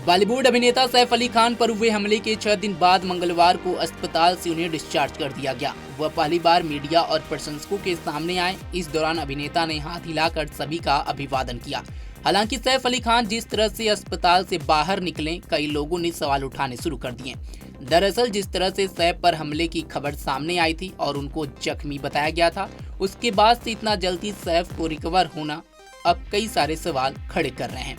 बॉलीवुड अभिनेता सैफ अली खान पर हुए हमले के 6 दिन बाद मंगलवार को अस्पताल से उन्हें डिस्चार्ज कर दिया गया। वह पहली बार मीडिया और प्रशंसकों के सामने आए। इस दौरान अभिनेता ने हाथ हिलाकर सभी का अभिवादन किया। हालांकि सैफ अली खान जिस तरह से अस्पताल से बाहर निकले, कई लोगों ने सवाल उठाने शुरू कर दिए। दरअसल जिस तरह से सैफ पर हमले की खबर सामने आई थी और उनको जख्मी बताया गया था, उसके बाद से इतना जल्दी सैफ को रिकवर होना अब कई सारे सवाल खड़े कर रहे हैं,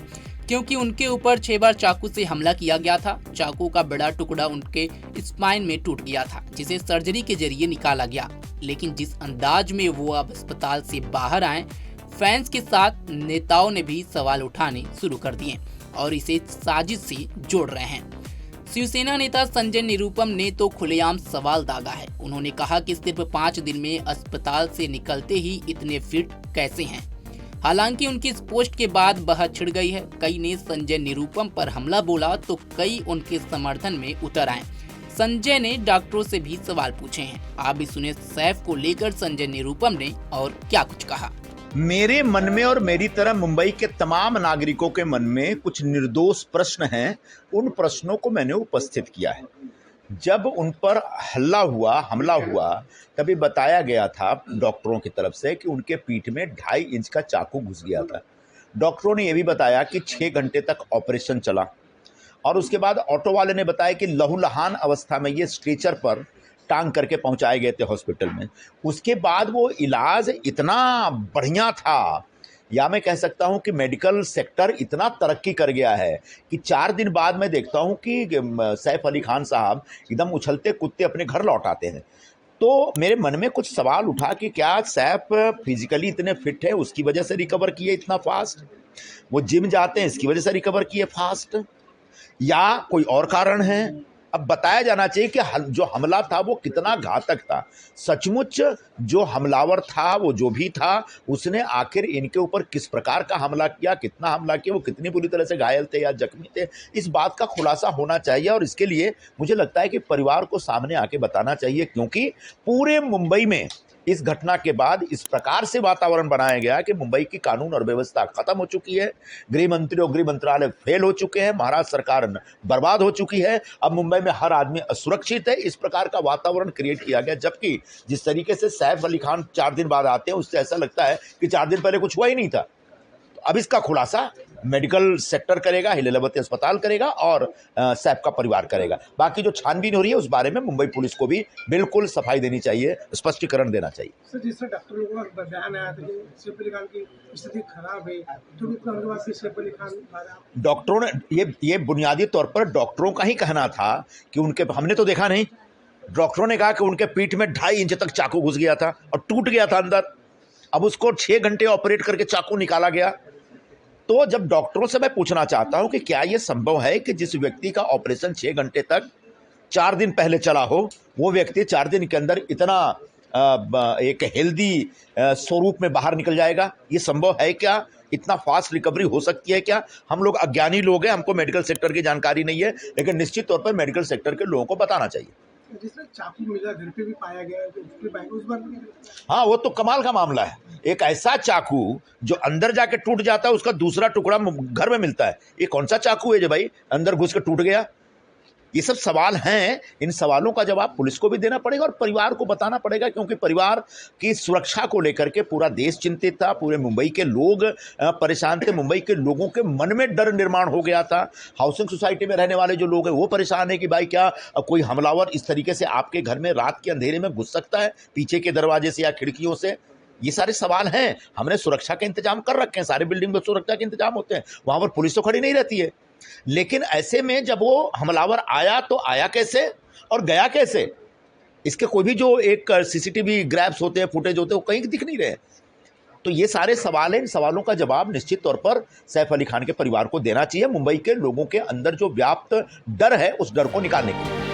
क्योंकि उनके ऊपर 6 बार चाकू से हमला किया गया था। चाकू का बड़ा टुकड़ा उनके स्पाइन में टूट गया था, जिसे सर्जरी के जरिए निकाला गया। लेकिन जिस अंदाज में वो अब अस्पताल से बाहर आए, फैंस के साथ नेताओं ने भी सवाल उठाने शुरू कर दिए और इसे साजिश से जोड़ रहे हैं। शिवसेना नेता संजय निरुपम ने तो खुलेआम सवाल दागा है। उन्होंने कहा कि सिर्फ 5 दिन में अस्पताल से निकलते ही इतने फिट कैसे हैं। हालांकि उनकी इस पोस्ट के बाद बहस छिड़ गई है। कई ने संजय निरुपम पर हमला बोला तो कई उनके समर्थन में उतर आए। संजय ने डॉक्टरों से भी सवाल पूछे हैं। आप भी सुने सैफ को लेकर संजय निरुपम ने और क्या कुछ कहा। मेरे मन में और मेरी तरह मुंबई के तमाम नागरिकों के मन में कुछ निर्दोष प्रश्न हैं। उन प्रश्नों को मैंने उपस्थित किया है। जब उन पर हमला हुआ तभी बताया गया था डॉक्टरों की तरफ से कि उनके पीठ में 2.5 इंच का चाकू घुस गया था। डॉक्टरों ने यह भी बताया कि 6 घंटे तक ऑपरेशन चला और उसके बाद ऑटो वाले ने बताया कि लहूलुहान अवस्था में ये स्ट्रेचर पर टांग करके पहुंचाए गए थे हॉस्पिटल में। उसके बाद वो इलाज इतना बढ़िया था, या मैं कह सकता हूं कि मेडिकल सेक्टर इतना तरक्की कर गया है कि 4 दिन बाद मैं देखता हूं कि सैफ अली खान साहब एकदम उछलते कूदते अपने घर लौट आते हैं। तो मेरे मन में कुछ सवाल उठा कि क्या सैफ फिजिकली इतने फिट है, उसकी वजह से रिकवर किए इतना फास्ट? वो जिम जाते हैं, इसकी वजह से रिकवर किए फास्ट, या कोई और कारण है? अब बताया जाना चाहिए कि जो हमला था वो कितना घातक था। सचमुच जो हमलावर था, वो जो भी था, उसने आखिर इनके ऊपर किस प्रकार का हमला किया, कितना हमला किया, वो कितनी बुरी तरह से घायल थे या जख्मी थे, इस बात का खुलासा होना चाहिए। और इसके लिए मुझे लगता है कि परिवार को सामने आके बताना चाहिए, क्योंकि पूरे मुंबई में इस घटना के बाद इस प्रकार से वातावरण बनाया गया कि मुंबई की कानून और व्यवस्था खत्म हो चुकी है। गृह मंत्री और गृह मंत्रालय फेल हो चुके हैं। महाराष्ट्र सरकार बर्बाद हो चुकी है। अब मुंबई में हर आदमी असुरक्षित है। इस प्रकार का वातावरण क्रिएट किया गया, जबकि जिस तरीके से सैफ अली खान 4 दिन बाद आते हैं, उससे ऐसा लगता है कि 4 दिन पहले कुछ हुआ ही नहीं था। तो अब इसका खुलासा मेडिकल सेक्टर करेगा, लीलावती अस्पताल करेगा और सैफ का परिवार करेगा। बाकी जो छानबीन हो रही है उस बारे में मुंबई पुलिस को भी बिल्कुल सफाई देनी चाहिए, स्पष्टीकरण देना चाहिए। सर, जिस तरह डॉक्टरों का बयान आया था कि सैफ अली खान की स्थिति खराब है, तो इतना धन्यवाद कि सैफ अली खान डॉक्टरों ने ये बुनियादी तौर पर डॉक्टरों का ही कहना था कि उनके, हमने तो देखा नहीं। डॉक्टरों ने कहा कि उनके पीठ में 2.5 इंच तक चाकू घुस गया था और टूट गया था अंदर। अब उसको 6 घंटे ऑपरेट करके चाकू निकाला गया। तो जब डॉक्टरों से मैं पूछना चाहता हूं कि क्या यह संभव है कि जिस व्यक्ति का ऑपरेशन 6 घंटे तक 4 दिन पहले चला हो, वो व्यक्ति 4 दिन के अंदर इतना एक हेल्दी स्वरूप में बाहर निकल जाएगा? ये संभव है क्या? इतना फास्ट रिकवरी हो सकती है क्या? हम लोग अज्ञानी लोग हैं, हमको मेडिकल सेक्टर की जानकारी नहीं है, लेकिन निश्चित तौर पर मेडिकल सेक्टर के लोगों को बताना चाहिए। जिसमें चाकू मिला, घर पे भी पाया गया है, उस बार हाँ, वो तो कमाल का मामला है। एक ऐसा चाकू जो अंदर जाके टूट जाता है, उसका दूसरा टुकड़ा घर में मिलता है। ये कौन सा चाकू है जो भाई अंदर घुस के टूट गया? ये सब सवाल हैं। इन सवालों का जवाब पुलिस को भी देना पड़ेगा और परिवार को बताना पड़ेगा, क्योंकि परिवार की सुरक्षा को लेकर के पूरा देश चिंतित था। पूरे मुंबई के लोग परेशान थे। मुंबई के लोगों के मन में डर निर्माण हो गया था। हाउसिंग सोसाइटी में रहने वाले जो लोग हैं वो परेशान है कि भाई क्या कोई हमलावर इस तरीके से आपके घर में रात के अंधेरे में घुस सकता है, पीछे के दरवाजे से या खिड़कियों से? ये सारे सवाल हैं। हमने सुरक्षा के इंतजाम कर रखे हैं, सारे बिल्डिंग में सुरक्षा के इंतजाम होते हैं, वहां पर पुलिस तो खड़ी नहीं रहती है। लेकिन ऐसे में जब वो हमलावर आया तो आया कैसे और गया कैसे? इसके कोई भी जो एक सीसीटीवी ग्रैब्स होते हैं, फुटेज होते हैं, वो कहीं दिख नहीं रहे। तो ये सारे सवाल हैं। इन सवालों का जवाब निश्चित तौर पर सैफ अली खान के परिवार को देना चाहिए। मुंबई के लोगों के अंदर जो व्याप्त डर है, उस डर को निकालने के लिए।